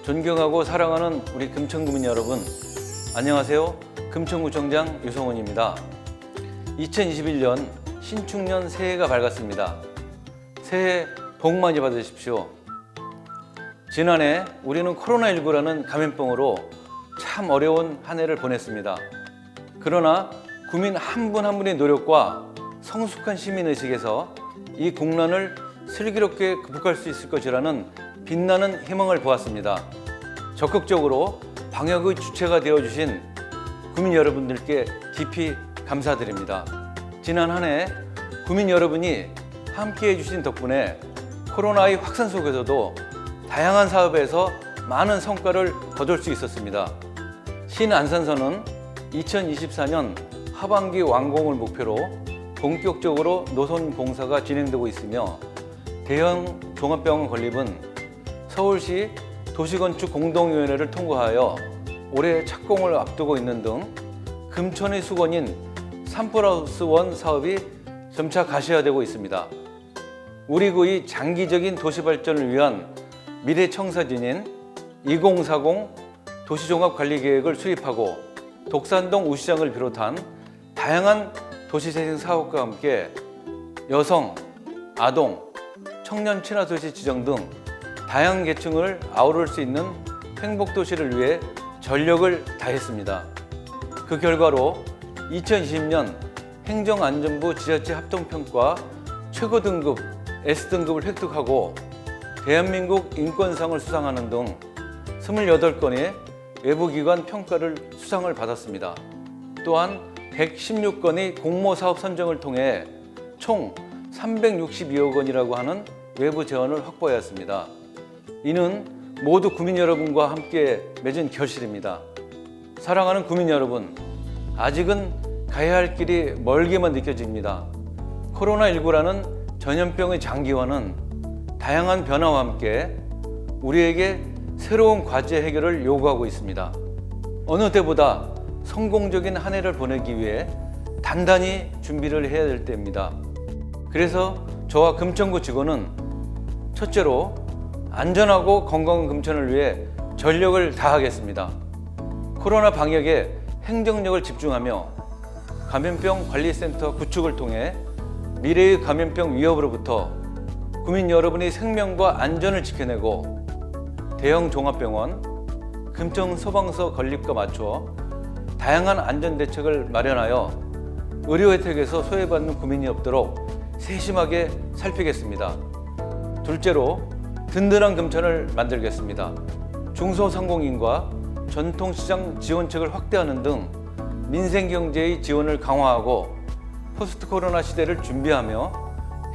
존경하고 사랑하는 우리 금천구민 여러분, 안녕하세요. 금천구청장 유성훈입니다. 2021년 신축년 새해가 밝았습니다. 새해 복 많이 받으십시오. 지난해 우리는 코로나19라는 감염병으로 참 어려운 한 해를 보냈습니다. 그러나 구민 한 분 한 분의 노력과 성숙한 시민의식에서 이 국난을 슬기롭게 극복할 수 있을 것이라는 빛나는 희망을 보았습니다. 적극적으로 방역의 주체가 되어주신 구민 여러분들께 깊이 감사드립니다. 지난 한 해 구민 여러분이 함께해 주신 덕분에 코로나의 확산 속에서도 다양한 사업에서 많은 성과를 거둘 수 있었습니다. 신안산서는 2024년 하반기 완공을 목표로 본격적으로 노선 공사가 진행되고 있으며 대형 종합병원 건립은 서울시 도시건축 공동위원회를 통과하여 올해 착공을 앞두고 있는 등 금천의 수건인 3+1 사업이 점차 가시화되고 있습니다. 우리 구의 장기적인 도시 발전을 위한 미래 청사진인 2040 도시종합관리계획을 수립하고 독산동 우시장을 비롯한 다양한 도시재생 사업과 함께 여성, 아동, 청년 친화도시 지정 등 다양한 계층을 아우를 수 있는 행복도시를 위해 전력을 다했습니다. 그 결과로 2020년 행정안전부 지자체 합동평가 최고 등급 S등급을 획득하고 대한민국 인권상을 수상하는 등 28건의 외부기관 평가를 수상을 받았습니다. 또한 116건의 공모사업 선정을 통해 총 362억 원이라고 하는 외부 재원을 확보하였습니다. 이는 모두 구민 여러분과 함께 맺은 결실입니다. 사랑하는 구민 여러분, 아직은 가야 할 길이 멀게만 느껴집니다. 코로나19라는 전염병의 장기화는 다양한 변화와 함께 우리에게 새로운 과제 해결을 요구하고 있습니다. 어느 때보다 성공적인 한 해를 보내기 위해 단단히 준비를 해야 될 때입니다. 그래서 저와 금천구 직원은 첫째로 안전하고 건강한 금천을 위해 전력을 다하겠습니다. 코로나 방역에 행정력을 집중하며 감염병 관리센터 구축을 통해 미래의 감염병 위협으로부터 구민 여러분의 생명과 안전을 지켜내고 대형 종합병원, 금천 소방서 건립과 맞춰 다양한 안전 대책을 마련하여 의료 혜택에서 소외받는 구민이 없도록 세심하게 살피겠습니다. 둘째로 든든한 금천을 만들겠습니다. 중소상공인과 전통시장 지원책을 확대하는 등 민생경제의 지원을 강화하고 포스트 코로나 시대를 준비하며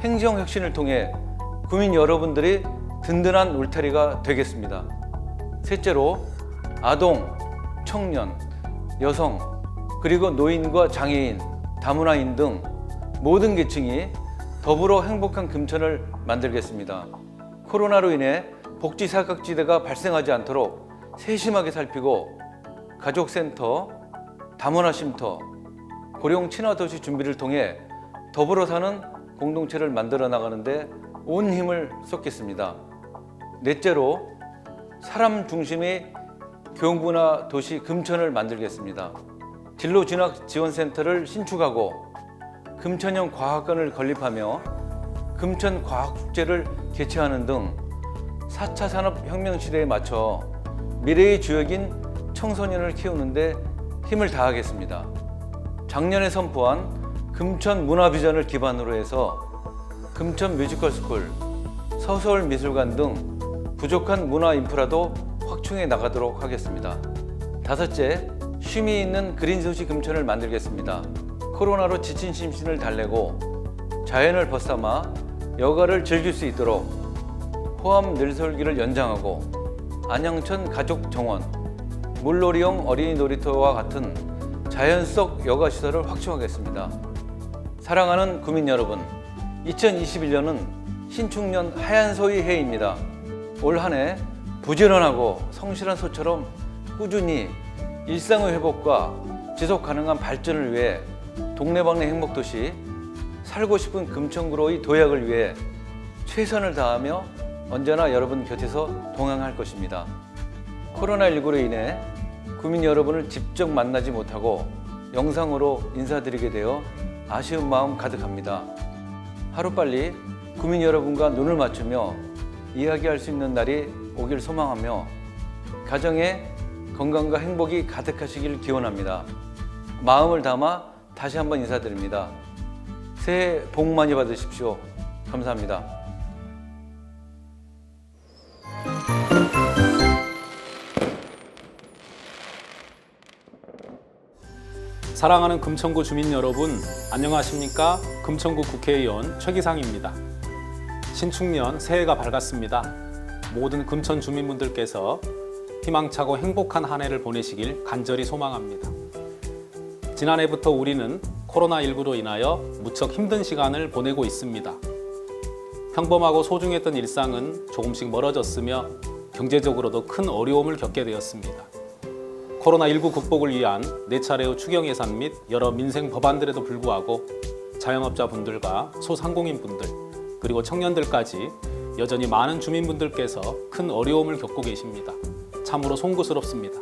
행정혁신을 통해 구민 여러분들이 든든한 울타리가 되겠습니다. 셋째로 아동, 청년, 여성, 그리고 노인과 장애인, 다문화인 등 모든 계층이 더불어 행복한 금천을 만들겠습니다. 코로나로 인해 복지 사각지대가 발생하지 않도록 세심하게 살피고 가족센터, 다문화 쉼터, 고령 친화도시 준비를 통해 더불어 사는 공동체를 만들어 나가는데 온 힘을 쏟겠습니다. 넷째로 사람 중심의 교육문화 도시 금천을 만들겠습니다. 진로진학지원센터를 신축하고 금천형 과학관을 건립하며 금천 과학축제를 개최하는 등 4차 산업혁명 시대에 맞춰 미래의 주역인 청소년을 키우는 데 힘을 다하겠습니다. 작년에 선포한 금천 문화비전을 기반으로 해서 금천 뮤지컬스쿨, 서서울미술관 등 부족한 문화 인프라도 확충해 나가도록 하겠습니다. 다섯째, 쉼이 있는 그린도시 금천을 만들겠습니다. 코로나로 지친 심신을 달래고 자연을 벗삼아 여가를 즐길 수 있도록 포함 늘설기를 연장하고 안양천 가족정원, 물놀이용 어린이 놀이터와 같은 자연 속 여가시설을 확충하겠습니다. 사랑하는 구민 여러분, 2021년은 신축년 하얀소의 해입니다. 올 한 해 부지런하고 성실한 소처럼 꾸준히 일상의 회복과 지속 가능한 발전을 위해 동네방네 행복도시, 살고 싶은 금천구로의 도약을 위해 최선을 다하며 언제나 여러분 곁에서 동행할 것입니다. 코로나19로 인해 구민 여러분을 직접 만나지 못하고 영상으로 인사드리게 되어 아쉬운 마음 가득합니다. 하루빨리 구민 여러분과 눈을 맞추며 이야기할 수 있는 날이 오길 소망하며 가정에 건강과 행복이 가득하시길 기원합니다. 마음을 담아 다시 한번 인사드립니다. 새해 복 많이 받으십시오. 감사합니다. 사랑하는 금천구 주민 여러분, 안녕하십니까? 금천구 국회의원 최기상입니다. 신축년 새해가 밝았습니다. 모든 금천 주민분들께서 희망차고 행복한 한 해를 보내시길 간절히 소망합니다. 지난해부터 우리는 코로나19로 인하여 무척 힘든 시간을 보내고 있습니다. 평범하고 소중했던 일상은 조금씩 멀어졌으며 경제적으로도 큰 어려움을 겪게 되었습니다. 코로나19 극복을 위한 4차례의 추경 예산 및 여러 민생 법안들에도 불구하고 자영업자분들과 소상공인분들 그리고 청년들까지 여전히 많은 주민분들께서 큰 어려움을 겪고 계십니다. 참으로 송구스럽습니다.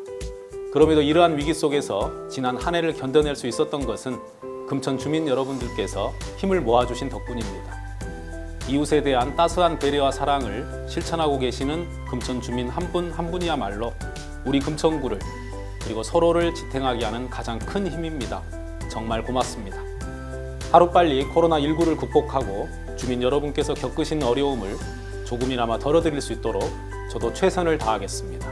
그럼에도 이러한 위기 속에서 지난 한 해를 견뎌낼 수 있었던 것은 금천 주민 여러분들께서 힘을 모아주신 덕분입니다. 이웃에 대한 따스한 배려와 사랑을 실천하고 계시는 금천 주민 한 분 한 분이야말로 우리 금천구를 그리고 서로를 지탱하게 하는 가장 큰 힘입니다. 정말 고맙습니다. 하루빨리 코로나19를 극복하고 주민 여러분께서 겪으신 어려움을 조금이나마 덜어드릴 수 있도록 저도 최선을 다하겠습니다.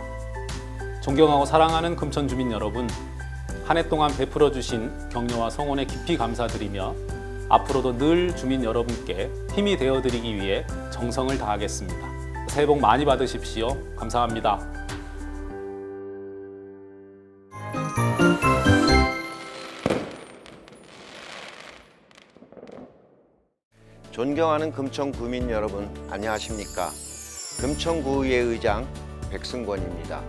존경하고 사랑하는 금천 주민 여러분, 한 해 동안 베풀어 주신 격려와 성원에 깊이 감사드리며 앞으로도 늘 주민 여러분께 힘이 되어드리기 위해 정성을 다하겠습니다. 새해 복 많이 받으십시오. 감사합니다. 존경하는 금천구민 여러분, 안녕하십니까? 금천구의회 의장 백승권입니다.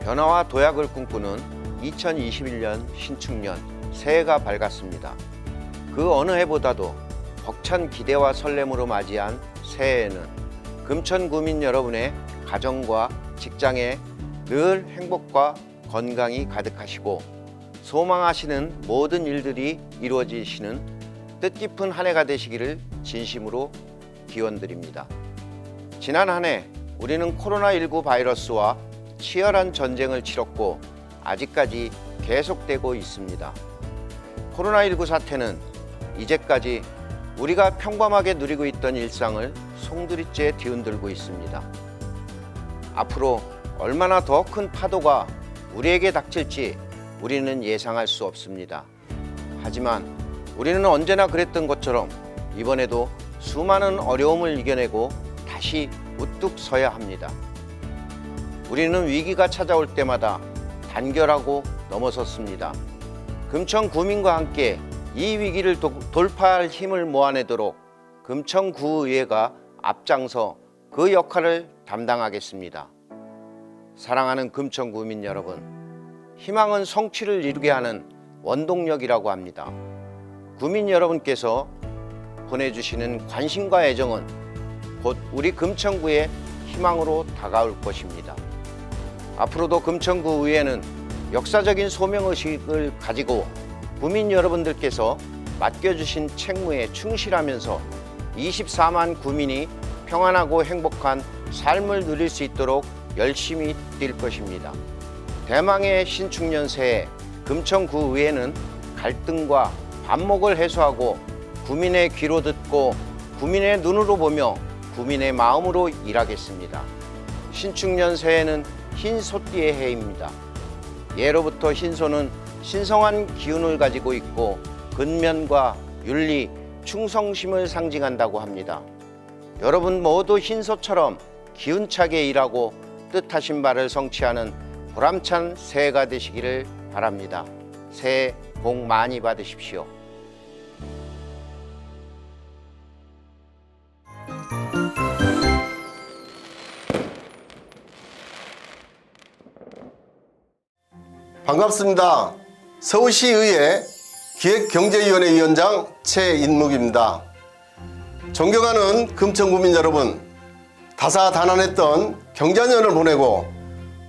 변화와 도약을 꿈꾸는 2021년 신축년 새해가 밝았습니다. 그 어느 해보다도 벅찬 기대와 설렘으로 맞이한 새해에는 금천구민 여러분의 가정과 직장에 늘 행복과 건강이 가득하시고 소망하시는 모든 일들이 이루어지시는 뜻깊은 한 해가 되시기를 진심으로 기원드립니다. 지난 한 해 우리는 코로나19 바이러스와 치열한 전쟁을 치렀고 아직까지 계속되고 있습니다. 코로나19 사태는 이제까지 우리가 평범하게 누리고 있던 일상을 송두리째 뒤흔들고 있습니다. 앞으로 얼마나 더 큰 파도가 우리에게 닥칠지 우리는 예상할 수 없습니다. 하지만 우리는 언제나 그랬던 것처럼 이번에도 수많은 어려움을 이겨내고 다시 우뚝 서야 합니다. 우리는 위기가 찾아올 때마다 단결하고 넘어섰습니다. 금천 구민과 함께 이 위기를 돌파할 힘을 모아내도록 금천구의회가 앞장서 그 역할을 담당하겠습니다. 사랑하는 금천구민 여러분, 희망은 성취를 이루게 하는 원동력이라고 합니다. 구민 여러분께서 보내주시는 관심과 애정은 곧 우리 금천구의 희망으로 다가올 것입니다. 앞으로도 금천구 의회는 역사적인 소명의식을 가지고 구민 여러분들께서 맡겨주신 책무에 충실하면서 24만 구민이 평안하고 행복한 삶을 누릴 수 있도록 열심히 뛸 것입니다. 대망의 신축년 새해 금천구 의회는 갈등과 반목을 해소하고 구민의 귀로 듣고 구민의 눈으로 보며 구민의 마음으로 일하겠습니다. 신축년 새해는 흰소띠의 해입니다. 예로부터 흰소는 신성한 기운을 가지고 있고 근면과 윤리, 충성심을 상징한다고 합니다. 여러분 모두 흰소처럼 기운차게 일하고 뜻하신 바를 성취하는 보람찬 새해가 되시기를 바랍니다. 새해 복 많이 받으십시오. 반갑습니다. 서울시의회 기획경제위원회 위원장 최인묵입니다. 존경하는 금천구민 여러분, 다사다난했던 경자년을 보내고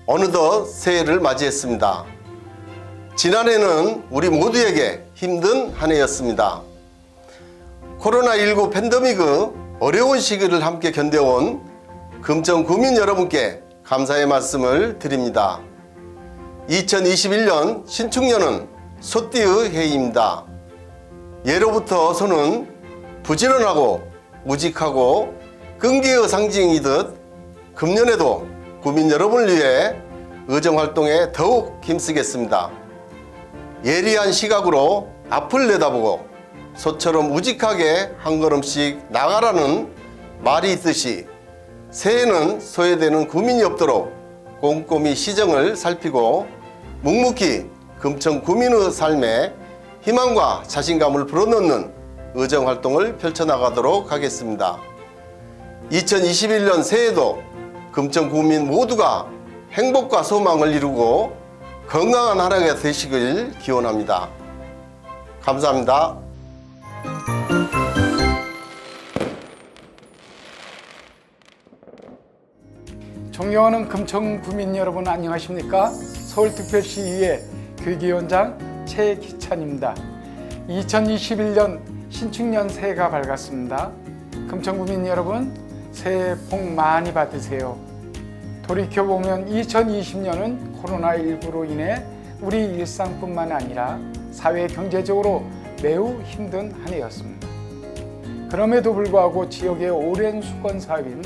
어느덧 새해를 맞이했습니다. 지난해는 우리 모두에게 힘든 한 해였습니다. 코로나19 팬데믹의 어려운 시기를 함께 견뎌온 금천 구민 여러분께 감사의 말씀을 드립니다. 2021년 신축년은 소띠의 해입니다. 예로부터 소는 부지런하고 우직하고 끈기의 상징이듯 금년에도 구민 여러분을 위해 의정활동에 더욱 힘쓰겠습니다. 예리한 시각으로 앞을 내다보고 소처럼 우직하게 한 걸음씩 나가라는 말이 있듯이 새해는 소외되는 구민이 없도록 꼼꼼히 시정을 살피고 묵묵히 금천 구민의 삶에 희망과 자신감을 불어넣는 의정활동을 펼쳐나가도록 하겠습니다. 2021년 새해도 금천 구민 모두가 행복과 소망을 이루고 건강한 한 해가 되시길 기원합니다. 감사합니다. 존경하는 금천 구민 여러분 안녕하십니까? 서울특별시의회 교육위원장 최기찬입니다. 2021년 신축년 새해가 밝았습니다. 금천 구민 여러분 새해 복 많이 받으세요. 돌이켜보면 2020년은 코로나19로 인해 우리 일상뿐만 아니라 사회 경제적으로 매우 힘든 한 해였습니다. 그럼에도 불구하고 지역의 오랜 수건 사업인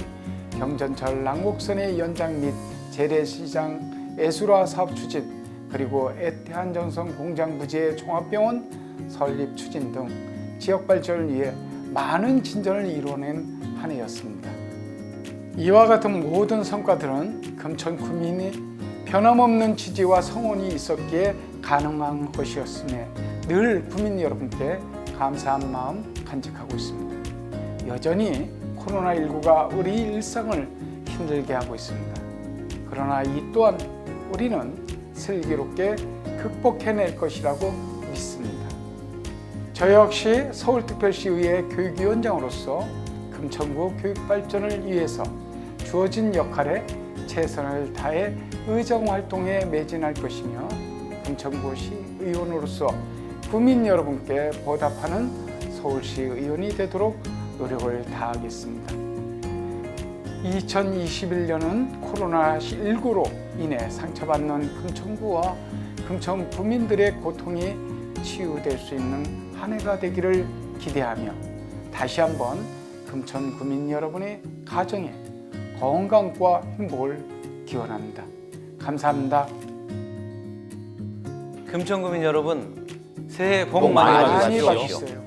경전철 남곡선의 연장 및 재래시장 애수라 사업 추진, 그리고 애태한전선 공장 부지의 종합병원 설립 추진 등 지역 발전을 위해 많은 진전을 이뤄낸 한 해였습니다. 이와 같은 모든 성과들은 금천 구민이 변함없는 지지와 성원이 있었기에 가능한 것이었음에 늘 구민 여러분께 감사한 마음 간직하고 있습니다. 여전히 코로나19가 우리 일상을 힘들게 하고 있습니다. 그러나 이 또한 우리는 슬기롭게 극복해낼 것이라고 믿습니다. 저 역시 서울특별시의회 교육위원장으로서 금천구 교육발전을 위해서 주어진 역할에 최선을 다해 의정활동에 매진할 것이며 금천구시 의원으로서 구민 여러분께 보답하는 서울시 의원이 되도록 노력을 다하겠습니다. 2021년은 코로나19로 인해 상처받는 금천구와 금천 구민들의 고통이 치유될 수 있는 한 해가 되기를 기대하며 다시 한번 금천 구민 여러분의 가정에 건강과 행복을 기원합니다. 감사합니다. 금천 구민 여러분 새해 복 복 많이 많이 받으십시오. 받으십시오.